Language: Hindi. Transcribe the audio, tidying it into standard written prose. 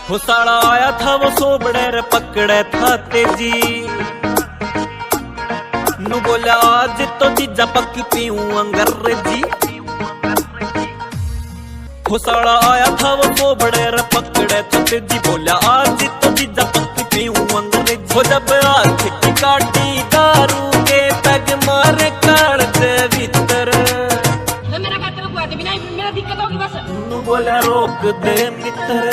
वो साला आया था वो सोबड़े रे पकड़े था तेजी नु बोला आज तो जीजा पक्की पीऊं अंग्रेजी। वो साला आया था वो सोबड़े रे पकड़े था तेजी बोला आज तो जीजा पक्की पीऊं अंग्रेजी। वो जब हाथ की काटी दारू के पैग मारे काल दे भीतर मेरा बात रुकवा दे, बिना मेरा दिक्कत होगी बस। नु बोला रोक दे मित्र।